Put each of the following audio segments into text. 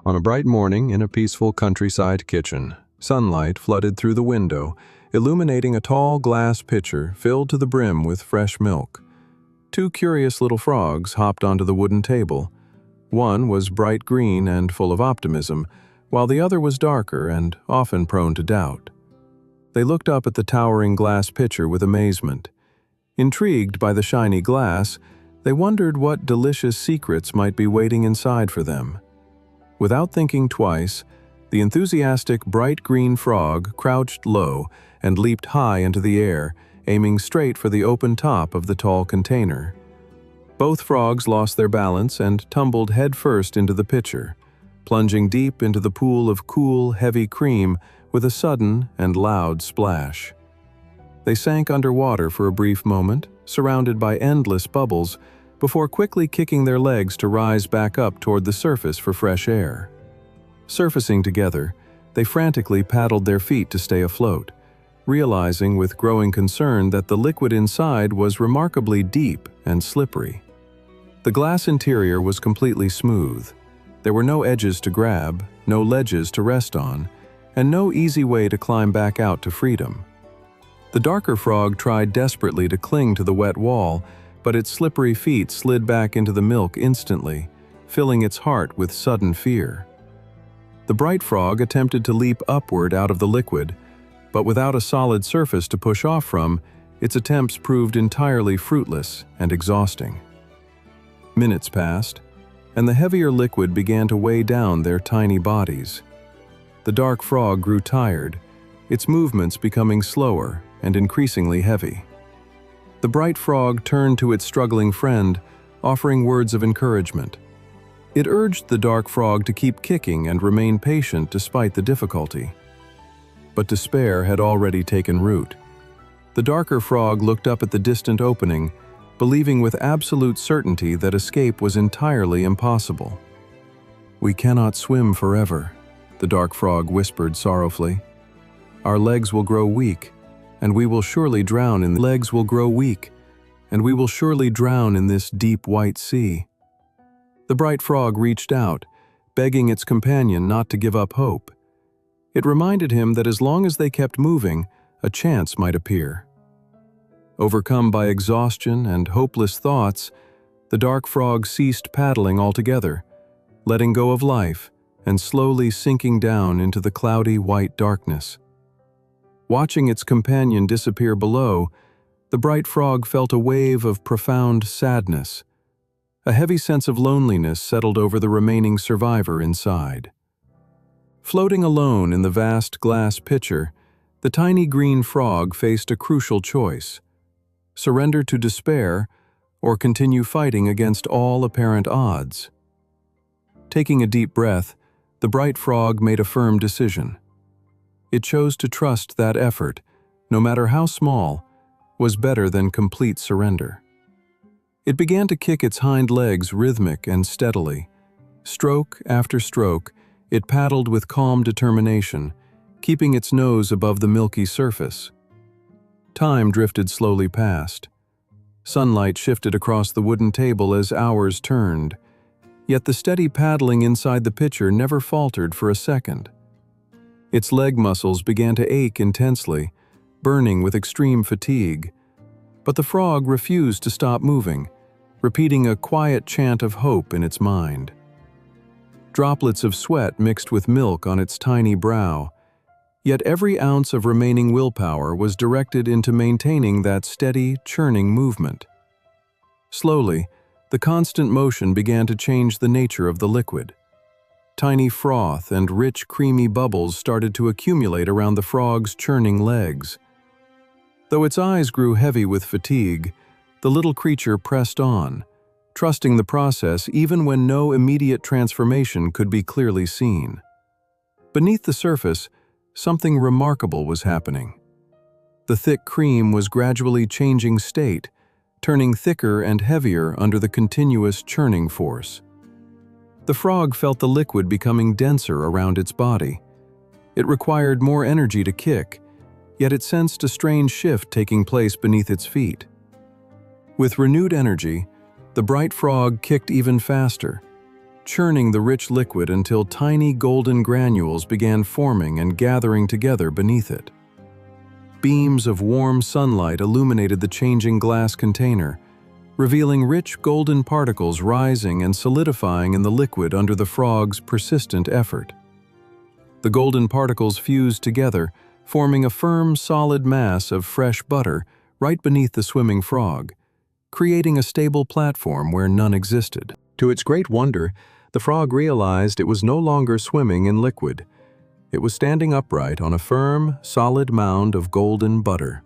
On a bright morning in a peaceful countryside kitchen, sunlight flooded through the window, illuminating a tall glass pitcher filled to the brim with fresh milk. Two curious little frogs hopped onto the wooden table. One was bright green and full of optimism, while the other was darker and often prone to doubt. They looked up at the towering glass pitcher with amazement. Intrigued by the shiny glass, they wondered what delicious secrets might be waiting inside for them. Without thinking twice, the enthusiastic bright green frog crouched low and leaped high into the air, aiming straight for the open top of the tall container. Both frogs lost their balance and tumbled headfirst into the pitcher, plunging deep into the pool of cool, heavy cream with a sudden and loud splash. They sank underwater for a brief moment, surrounded by endless bubbles, before quickly kicking their legs to rise back up toward the surface for fresh air. Surfacing together, they frantically paddled their feet to stay afloat, realizing with growing concern that the liquid inside was remarkably deep and slippery. The glass interior was completely smooth. There were no edges to grab, no ledges to rest on, and no easy way to climb back out to freedom. The darker frog tried desperately to cling to the wet wall, but its slippery feet slid back into the milk instantly, filling its heart with sudden fear. The bright frog attempted to leap upward out of the liquid, but without a solid surface to push off from, its attempts proved entirely fruitless and exhausting. Minutes passed, and the heavier liquid began to weigh down their tiny bodies. The dark frog grew tired, its movements becoming slower and increasingly heavy. The bright frog turned to its struggling friend, offering words of encouragement. It urged the dark frog to keep kicking and remain patient despite the difficulty. But despair had already taken root. The darker frog looked up at the distant opening, believing with absolute certainty that escape was entirely impossible. "We cannot swim forever," the dark frog whispered sorrowfully. "Our legs will grow weak, and we will surely drown in this deep white sea." The bright frog reached out, begging its companion not to give up hope. It reminded him that as long as they kept moving, a chance might appear. Overcome by exhaustion and hopeless thoughts, the dark frog ceased paddling altogether, letting go of life and slowly sinking down into the cloudy white darkness. Watching its companion disappear below, the bright frog felt a wave of profound sadness. A heavy sense of loneliness settled over the remaining survivor inside. Floating alone in the vast glass pitcher, the tiny green frog faced a crucial choice: surrender to despair or continue fighting against all apparent odds. Taking a deep breath, the bright frog made a firm decision. It chose to trust that effort, no matter how small, was better than complete surrender. It began to kick its hind legs rhythmic and steadily. Stroke after stroke, it paddled with calm determination, keeping its nose above the milky surface. Time drifted slowly past. Sunlight shifted across the wooden table as hours turned, yet the steady paddling inside the pitcher never faltered for a second. Its leg muscles began to ache intensely, burning with extreme fatigue. But the frog refused to stop moving, repeating a quiet chant of hope in its mind. Droplets of sweat mixed with milk on its tiny brow, yet every ounce of remaining willpower was directed into maintaining that steady, churning movement. Slowly, the constant motion began to change the nature of the liquid. Tiny froth and rich, creamy bubbles started to accumulate around the frog's churning legs. Though its eyes grew heavy with fatigue, the little creature pressed on, trusting the process even when no immediate transformation could be clearly seen. Beneath the surface, something remarkable was happening. The thick cream was gradually changing state, turning thicker and heavier under the continuous churning force. The frog felt the liquid becoming denser around its body. It required more energy to kick, yet it sensed a strange shift taking place beneath its feet. With renewed energy, the bright frog kicked even faster, churning the rich liquid until tiny golden granules began forming and gathering together beneath it. Beams of warm sunlight illuminated the changing glass container, revealing rich golden particles rising and solidifying in the liquid under the frog's persistent effort. The golden particles fused together, forming a firm, solid mass of fresh butter right beneath the swimming frog, creating a stable platform where none existed. To its great wonder, the frog realized it was no longer swimming in liquid. It was standing upright on a firm, solid mound of golden butter.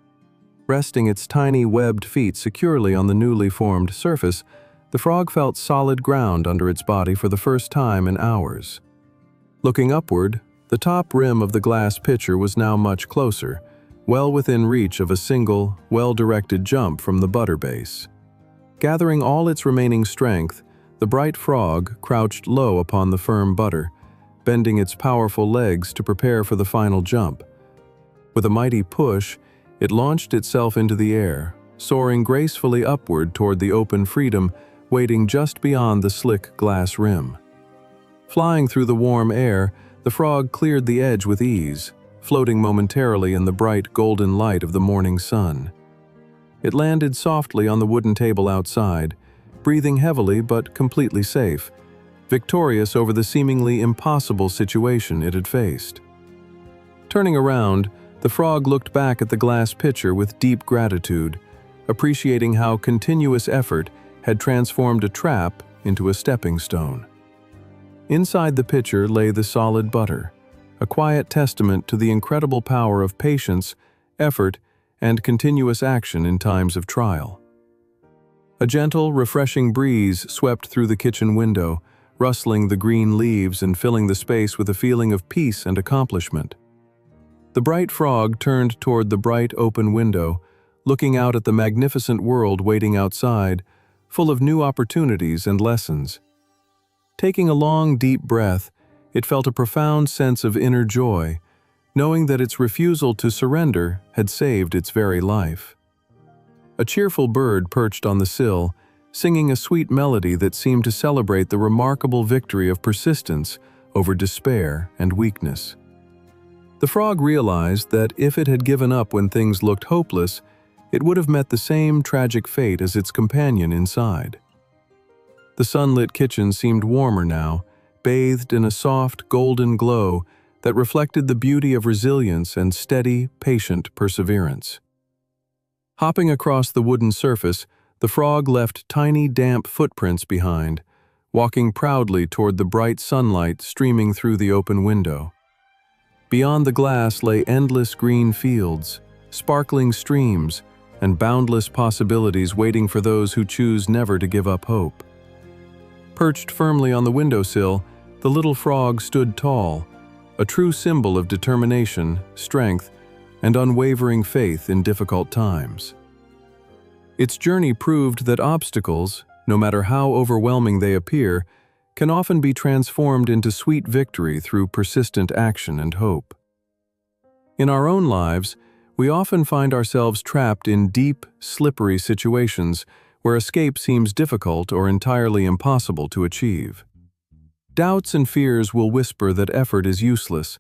Resting its tiny webbed feet securely on the newly formed surface, the frog felt solid ground under its body for the first time in hours. Looking upward, the top rim of the glass pitcher was now much closer, well within reach of a single, well-directed jump from the butter base. Gathering all its remaining strength, the bright frog crouched low upon the firm butter, bending its powerful legs to prepare for the final jump. With a mighty push, it launched itself into the air, soaring gracefully upward toward the open freedom waiting just beyond the slick glass rim. Flying through the warm air, the frog cleared the edge with ease, floating momentarily in the bright golden light of the morning sun. It landed softly on the wooden table outside, breathing heavily but completely safe, victorious over the seemingly impossible situation it had faced. Turning around, the frog looked back at the glass pitcher with deep gratitude, appreciating how continuous effort had transformed a trap into a stepping stone. Inside the pitcher lay the solid butter, a quiet testament to the incredible power of patience, effort, and continuous action in times of trial. A gentle, refreshing breeze swept through the kitchen window, rustling the green leaves and filling the space with a feeling of peace and accomplishment. The bright frog turned toward the bright open window, looking out at the magnificent world waiting outside, full of new opportunities and lessons. Taking a long, deep breath, it felt a profound sense of inner joy, knowing that its refusal to surrender had saved its very life. A cheerful bird perched on the sill, singing a sweet melody that seemed to celebrate the remarkable victory of persistence over despair and weakness. The frog realized that if it had given up when things looked hopeless, it would have met the same tragic fate as its companion inside. The sunlit kitchen seemed warmer now, bathed in a soft, golden glow that reflected the beauty of resilience and steady, patient perseverance. Hopping across the wooden surface, the frog left tiny, damp footprints behind, walking proudly toward the bright sunlight streaming through the open window. Beyond the glass lay endless green fields, sparkling streams, and boundless possibilities waiting for those who choose never to give up hope. Perched firmly on the windowsill, the little frog stood tall, a true symbol of determination, strength, and unwavering faith in difficult times. Its journey proved that obstacles, no matter how overwhelming they appear, can often be transformed into sweet victory through persistent action and hope. In our own lives, we often find ourselves trapped in deep, slippery situations where escape seems difficult or entirely impossible to achieve. Doubts and fears will whisper that effort is useless,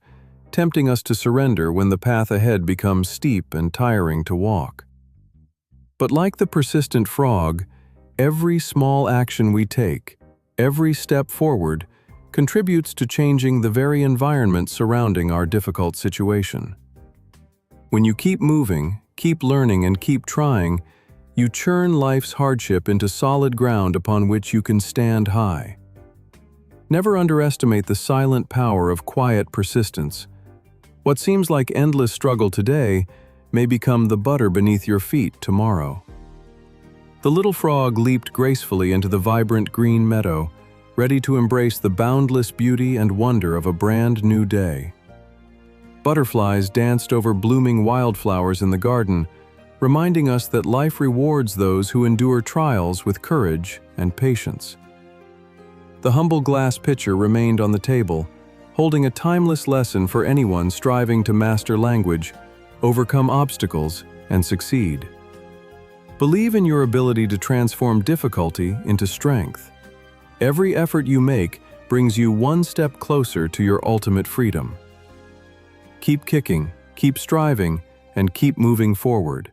tempting us to surrender when the path ahead becomes steep and tiring to walk. But like the persistent frog, every small action we take, every step forward, contributes to changing the very environment surrounding our difficult situation. When you keep moving, keep learning, and keep trying, you churn life's hardship into solid ground upon which you can stand high. Never underestimate the silent power of quiet persistence. What seems like endless struggle today may become the butter beneath your feet tomorrow. The little frog leaped gracefully into the vibrant green meadow, ready to embrace the boundless beauty and wonder of a brand new day. Butterflies danced over blooming wildflowers in the garden, reminding us that life rewards those who endure trials with courage and patience. The humble glass pitcher remained on the table, holding a timeless lesson for anyone striving to master language, overcome obstacles, and succeed. Believe in your ability to transform difficulty into strength. Every effort you make brings you one step closer to your ultimate freedom. Keep kicking, keep striving, and keep moving forward.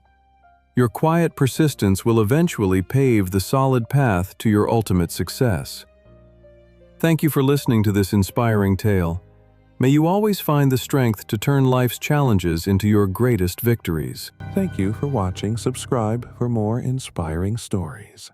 Your quiet persistence will eventually pave the solid path to your ultimate success. Thank you for listening to this inspiring tale. May you always find the strength to turn life's challenges into your greatest victories. Thank you for watching. Subscribe for more inspiring stories.